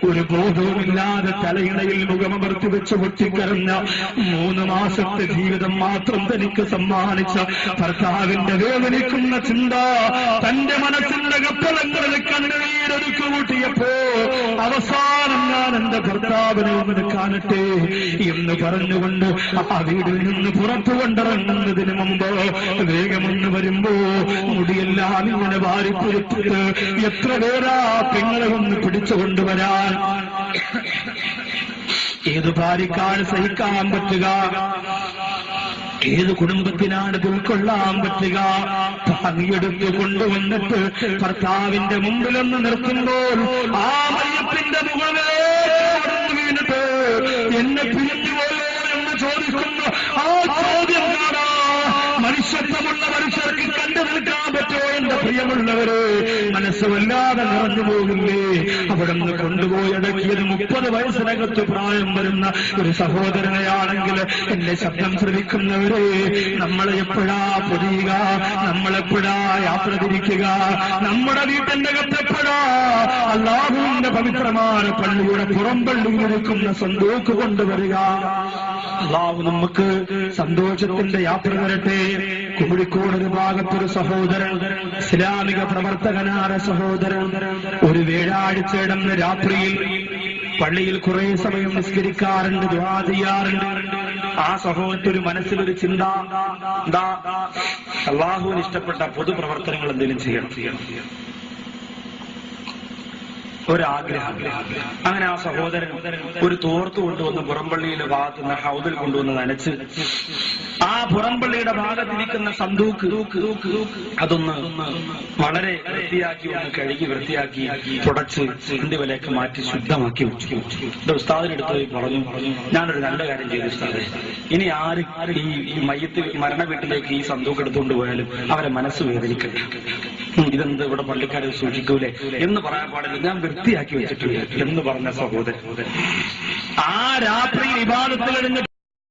ഒരു ബോധവുമില്ലാതെ തലയിണയിൽ മുഖമമർത്തി വെച്ച് പൊട്ടിക്കരഞ്ഞ 3 മാസത്തെ ജീവിതം മാത്രം തനിക്ക് സമ്മാനിച്ച ഭർത്താവിന്റെ വേദനിക്കുന്ന ചിന്ത തന്റെ മനസ്സിന്റെ കപ്പലങ്ങളിൽ കണ്ണുനീരൊരുക്കു കൂട്ടിയപ്പോ അവസാനം ഞാൻ എന്റെ ഭർത്താവിനെ ഒന്ന് കാണട്ടെ എന്ന് പറഞ്ഞുകൊണ്ട് ആ വീടിൽ നിന്ന് പുറത്തു കൊണ്ടിറങ്ങുന്നതിന് മുമ്പ് വേഗമൊന്ന് വരുമ്പോ മുടിയെല്ലാം ഇങ്ങനെ വാരിപ്പൊരുത്തിട്ട് എത്ര പേരാ പെങ്ങളെ ഒന്ന് പിടിച്ചുകൊണ്ടുവരാൻ. ഏത് ഭാര്യക്കാണ് സഹിക്കാൻ പറ്റുക? ഏത് കുടുംബത്തിനാണ് ഉൾക്കൊള്ളാൻ പറ്റുക? പണിയെടുത്ത് കൊണ്ടുവന്നിട്ട് ഭർത്താവിന്റെ മുമ്പിലൊന്ന് നിർത്തുമ്പോൾ ആ മയ്യത്തിന്റെ മുകളിൽ വീണിട്ട് എന്നെ പിരിഞ്ഞുപോയോ എന്ന് ചോദിക്കുന്നു. ആ ചോദ്യം കാണാ മനുഷ്യത്വമുള്ള മനുഷ്യർക്ക് കണ്ടു നിൽക്കാൻ പറ്റുമോ? എന്റെ പ്രിയമുള്ളവര്, മനസ്സ് വല്ലാതെ നിറഞ്ഞു പോകില്ലേ? അവിടെ നിന്ന് കൊണ്ടുപോയി അടക്കിയത് 30 വയസ്സിനകത്ത് പ്രായം വരുന്ന ഒരു സഹോദരനെയാണെങ്കിൽ എന്റെ ശബ്ദം ശ്രവിക്കുന്നവരെ, നമ്മളെ എപ്പോഴാ പൊതിയുക? നമ്മളെപ്പോഴാ യാത്ര തിരിക്കുക? നമ്മുടെ വീട്ടിന്റെ അകത്തെപ്പോഴാ അല്ലാഹുവിന്റെ പവിത്രമായ പള്ളിയുടെ പുറംപള്ളിയിലിരിക്കുന്ന സന്തോക്ക് കൊണ്ടുവരിക? അല്ലാഹു നമുക്ക് സന്തോഷത്തിന്റെ യാത്ര വരട്ടെ. കോഴിക്കോട് ഒരു ഭാഗത്തൊരു സഹോദരൻ, ഇസ്ലാമിക പ്രവർത്തകനായ സഹോദരൻ, ഒരു വ്യാഴാഴ്ചയുടെ രാത്രിയിൽ പള്ളിയിൽ കുറെ സമയം നിസ്കരിക്കാറുണ്ട്, ദുആ ചെയ്യാറുണ്ട്. ആ സഹോദരന്റെ മനസ്സിലൊരു ചിന്ത, എന്താ? അല്ലാഹുവിന് ഇഷ്ടപ്പെട്ട പൊതുപ്രവർത്തനങ്ങൾ എന്തെങ്കിലും ചെയ്യണം. ഒരാഗ്രഹം. അങ്ങനെ ആ സഹോദരൻ ഒരു തോർത്ത് കൊണ്ടുവന്ന് പുറംപള്ളിയിലെ ഭാഗത്തുനിന്ന് ഹൗദിൽ കൊണ്ടുവന്ന് നനച്ച് ആ പുറംപള്ളിയുടെ ഭാഗത്തിരിക്കുന്ന സന്തൂക്ക് അതൊന്ന് വളരെ വൃത്തിയാക്കി ഒന്ന് കഴുകി വൃത്തിയാക്കി തുടച്ച് ഇന്ത്യവിലേക്ക് മാറ്റി ശുദ്ധമാക്കി വെച്ചു. ഉസ്താദിനെടുത്ത് പറഞ്ഞു, ഞാനൊരു നല്ല കാര്യം ചെയ്തു ഉസ്താദെ, ഇനി ആര് ഈ മയ്യത്ത് മരണ വീട്ടിലേക്ക് ഈ സന്തൂക്ക് എടുത്തുകൊണ്ട് പോയാലും അവരെ മനസ്സ് വേദനിക്കട്ടെ, ഇതെന്ത് ഇവിടെ പള്ളിക്കാരെ സൂക്ഷിക്കൂലേ എന്ന് പറയാൻ പാടില്ല, ഞാൻ വൃത്തിയാക്കി വെച്ചിട്ടുണ്ട് എന്ന് പറഞ്ഞ സഹോദരൻ ആ രാത്രി ഇബാദത്ത് കഴിഞ്ഞ്